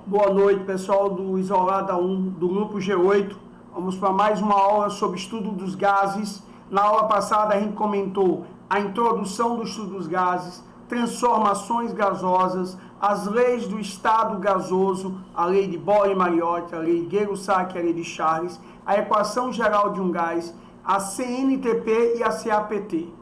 Boa noite, pessoal do Isolada 1, do grupo G8. Vamos para mais uma aula sobre estudo dos gases. Na aula passada a gente comentou a introdução do estudo dos gases, transformações gasosas, as leis do estado gasoso, a lei de Boyle-Mariotti, a lei de Gay-Lussac, a lei de Charles, a equação geral de um gás, a CNTP e a CAPT.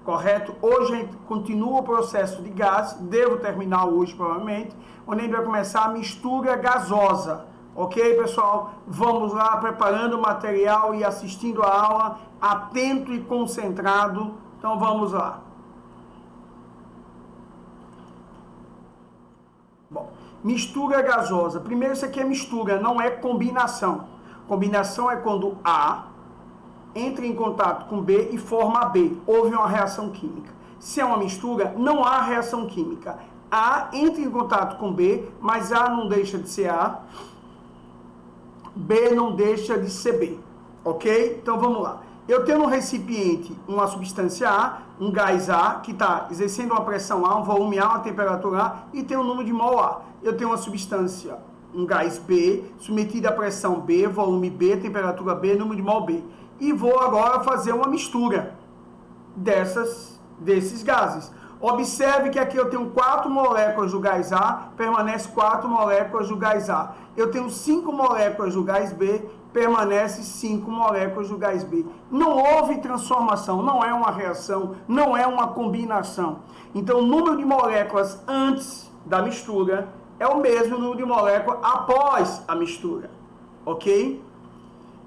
Correto? Hoje a gente continua o processo de gás, devo terminar hoje provavelmente, onde a gente vai começar a mistura gasosa. Ok, pessoal? Vamos lá preparando o material e assistindo a aula, atento e concentrado. Então vamos lá. Bom, mistura gasosa. Primeiro, isso aqui é mistura, não é combinação. Combinação é quando A entra em contato com B e forma B. Houve uma reação química. Se é uma mistura, não há reação química. A entra em contato com B, mas A não deixa de ser A, B não deixa de ser B. Ok? Então vamos lá. Eu tenho no recipiente uma substância A, um gás A, que está exercendo uma pressão A, um volume A, uma temperatura A, e tem um número de mol A. Eu tenho uma substância, um gás B, submetido à pressão B, volume B, temperatura B, número de mol B. E vou agora fazer uma mistura desses gases. Observe que aqui eu tenho 4 moléculas do gás A, permanece 4 moléculas do gás A. Eu tenho 5 moléculas do gás B, permanece 5 moléculas do gás B. Não houve transformação, não é uma reação, não é uma combinação. Então o número de moléculas antes da mistura é o mesmo número de moléculas após a mistura. Ok?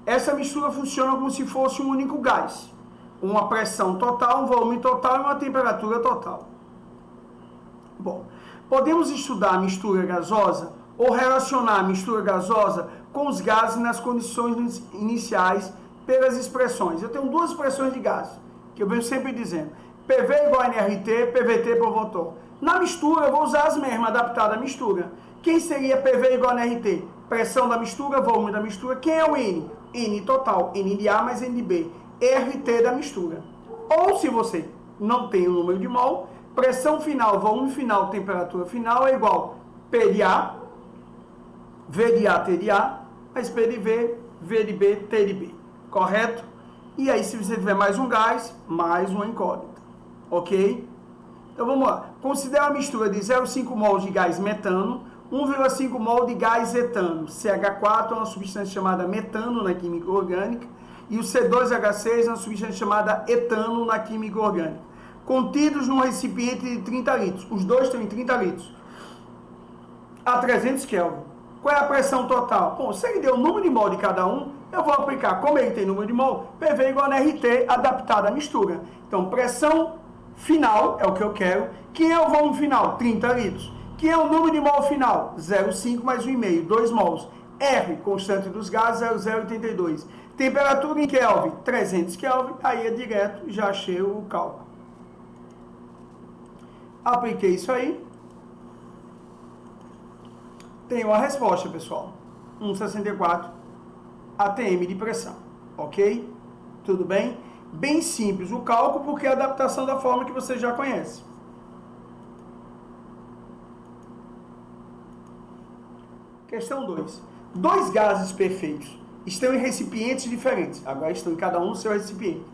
Essa mistura funciona como se fosse um único gás. Uma pressão total, um volume total e uma temperatura total. Bom, podemos estudar a mistura gasosa ou relacionar a mistura gasosa com os gases nas condições iniciais pelas expressões. Eu tenho duas expressões de gás, que eu venho sempre dizendo. PV igual a nRT, PVT por Votor. Na mistura, eu vou usar as mesmas, adaptadas à mistura. Quem seria PV igual a nRT? Pressão da mistura, volume da mistura. Quem é o N? N total, N de A mais N de B. RT da mistura. Ou se você não tem o número de mol, pressão final, volume final, temperatura final é igual P de A, V de A, T de A, mais P de V, V de B, T de B. Correto? E aí, se você tiver mais um gás, mais uma incógnita. Ok? Então vamos lá. Considera a mistura de 0,5 mol de gás metano, 1,5 mol de gás etano. CH4 é uma substância chamada metano na química orgânica. E o C2H6 é uma substância chamada etano na química orgânica. Contidos num recipiente de 30 litros. Os dois estão em 30 litros. A 300 Kelvin. Qual é a pressão total? Bom, se ele deu o número de mol de cada um, eu vou aplicar, como ele tem número de mol, PV igual a RT adaptado à mistura. Então, pressão final é o que eu quero. Quem é o volume final? 30 litros. Quem é o número de mol final? 0,5 mais 1,5, 2 mols. R, constante dos gases, 0,082. Temperatura em Kelvin, 300 Kelvin. Aí é direto, já achei o cálculo. Apliquei isso aí. Tenho a resposta, pessoal. 1,64 atm de pressão. Ok? Tudo bem? Bem simples o cálculo, porque é a adaptação da forma que você já conhece. Questão 2. Dois gases perfeitos estão em recipientes diferentes. Agora estão em cada um no seu recipiente.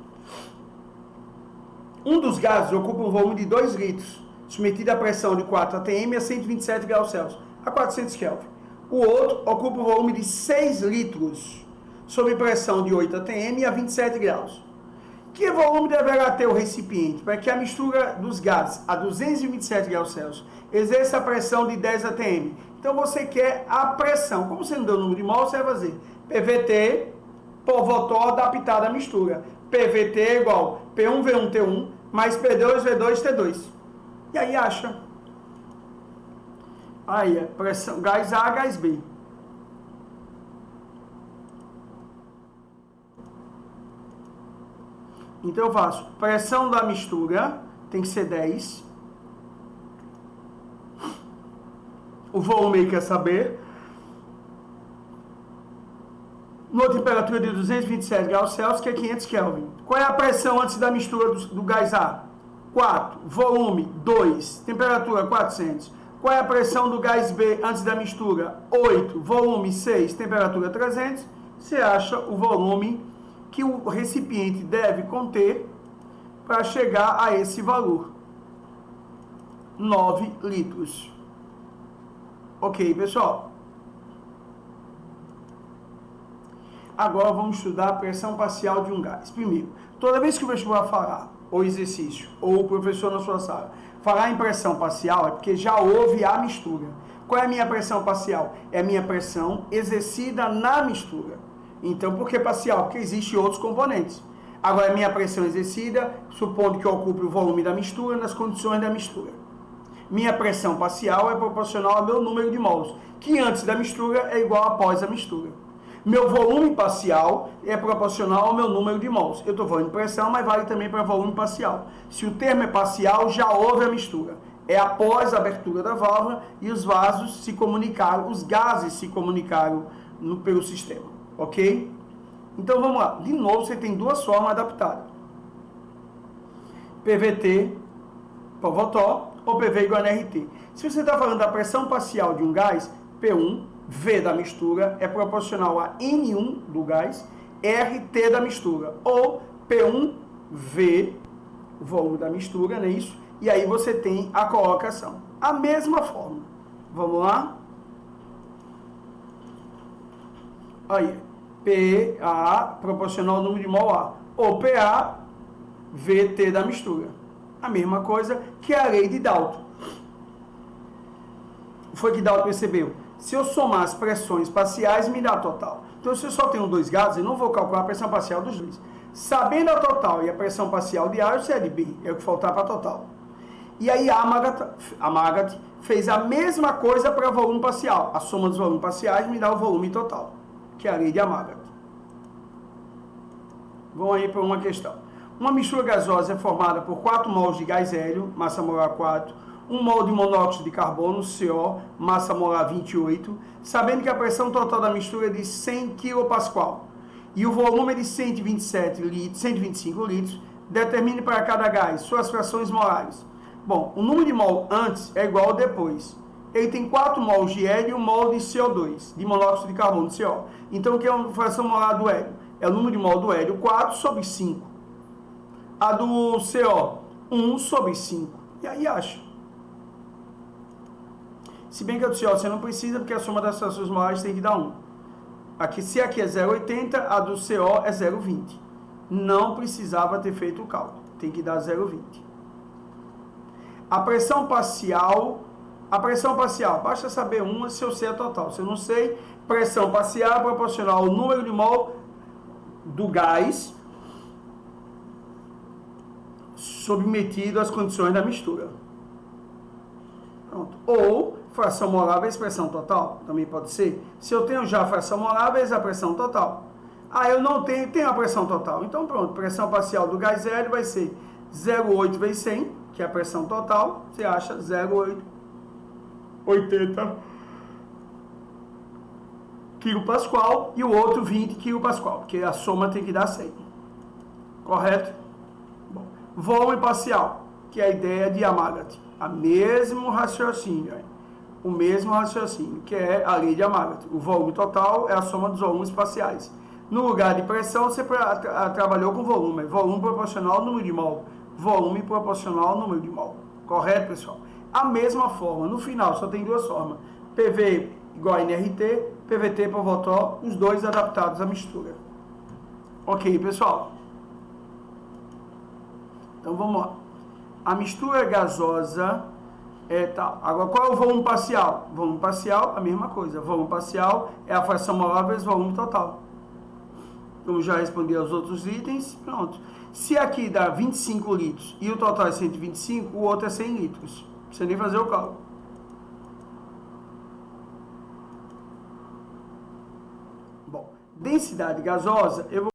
Um dos gases ocupa um volume de 2 litros, submetido à pressão de 4 atm a 127 graus Celsius, a 400 Kelvin. O outro ocupa um volume de 6 litros, sob pressão de 8 atm a 27 graus. Que volume deverá ter o recipiente para que a mistura dos gases a 227 graus Celsius exerça a pressão de 10 atm? Então você quer a pressão. Como você não deu o número de mol, você vai fazer PVT por Votor adaptado à mistura. PVT é igual P1V1T1 mais P2V2T2. E aí acha. Aí é pressão, gás A, gás B. Então eu faço pressão da mistura, tem que ser 10. O volume aí quer saber. Numa temperatura de 227 graus Celsius, que é 500 Kelvin. Qual é a pressão antes da mistura do gás A? 4. Volume, 2. Temperatura, 400. Qual é a pressão do gás B antes da mistura? 8, volume 6, temperatura 300. Você acha o volume que o recipiente deve conter para chegar a esse valor. 9 litros. Ok, pessoal? Agora vamos estudar a pressão parcial de um gás. Primeiro, toda vez que o vestibular falar, ou exercício, ou o professor na sua sala, falar em pressão parcial, é porque já houve a mistura. Qual é a minha pressão parcial? É a minha pressão exercida na mistura. Então, por que parcial? Porque existem outros componentes. Agora, a minha pressão exercida, supondo que eu ocupe o volume da mistura nas condições da mistura. Minha pressão parcial é proporcional ao meu número de mols, que antes da mistura é igual após a mistura. Meu volume parcial é proporcional ao meu número de mols. Eu estou falando de pressão, mas vale também para volume parcial. Se o termo é parcial, já houve a mistura. É após a abertura da válvula e os vasos se comunicaram, os gases se comunicaram pelo sistema. Ok? Então vamos lá. De novo, você tem duas formas adaptadas. PVT, Povotó, ou PV igual a NRT. Se você está falando da pressão parcial de um gás, P1, V da mistura é proporcional a N1 do gás, RT da mistura, ou P1V, o volume da mistura, não é isso? E aí você tem a colocação. A mesma forma. Vamos lá? Aí, PA proporcional ao número de mol A, ou PA, VT da mistura. A mesma coisa que a lei de Dalton. Foi que Dalton percebeu. Se eu somar as pressões parciais, me dá a total. Então, se eu só tenho dois gases, eu não vou calcular a pressão parcial dos dois. Sabendo a total e a pressão parcial de A, eu sei a de B. É o que faltar para a total. E aí, a Amagat fez a mesma coisa para volume parcial. A soma dos volumes parciais me dá o volume total, que é a lei de Amagat. Vamos aí para uma questão. Uma mistura gasosa é formada por 4 mols de gás hélio, massa molar 4, 1 mol de monóxido de carbono, CO, massa molar 28, sabendo que a pressão total da mistura é de 100 kPa e o volume é de 125 litros, determine para cada gás suas frações molares. Bom, o número de mol antes é igual ao depois. Ele tem 4 mols de hélio e 1 mol de CO2, de monóxido de carbono, CO. Então, o que é a fração molar do hélio? É o número de mol do hélio 4 sobre 5. A do CO, 1 sobre 5. E aí acha. Se bem que a do CO você não precisa, porque a soma das frações molares tem que dar 1. Aqui, se aqui é 0,80, a do CO é 0,20. Não precisava ter feito o cálculo. Tem que dar 0,20. A pressão parcial, basta saber uma se eu sei a total. Se eu não sei, pressão parcial é proporcional ao número de mol do gás submetido às condições da mistura. Pronto. Ou fração molar vezes pressão total, também pode ser. Se eu tenho já a fração molar vezes a pressão total. Ah, eu não tenho a pressão total. Então pronto, pressão parcial do gás hélio vai ser 0,8 vezes 100, que é a pressão total. Você acha 0,80 kPa e o outro 20 kPa, porque a soma tem que dar 100. Correto? Bom, volume parcial, que é a ideia de Amagat. O mesmo raciocínio, que é a lei de Amagat. O volume total é a soma dos volumes parciais. No lugar de pressão, você trabalhou com volume. Volume proporcional ao número de mol. Volume proporcional ao número de mol. Correto, pessoal? A mesma forma. No final, só tem duas formas. PV igual a NRT, PVT por Votó, os dois adaptados à mistura. Ok, pessoal? Então, vamos lá. A mistura gasosa é tal. Agora, qual é o volume parcial? Volume parcial, a mesma coisa. Volume parcial é a fração molar vezes volume total. Como já respondi aos outros itens, pronto. Se aqui dá 25 litros e o total é 125, o outro é 100 litros. Não precisa nem fazer o cálculo. Bom, densidade gasosa, eu vou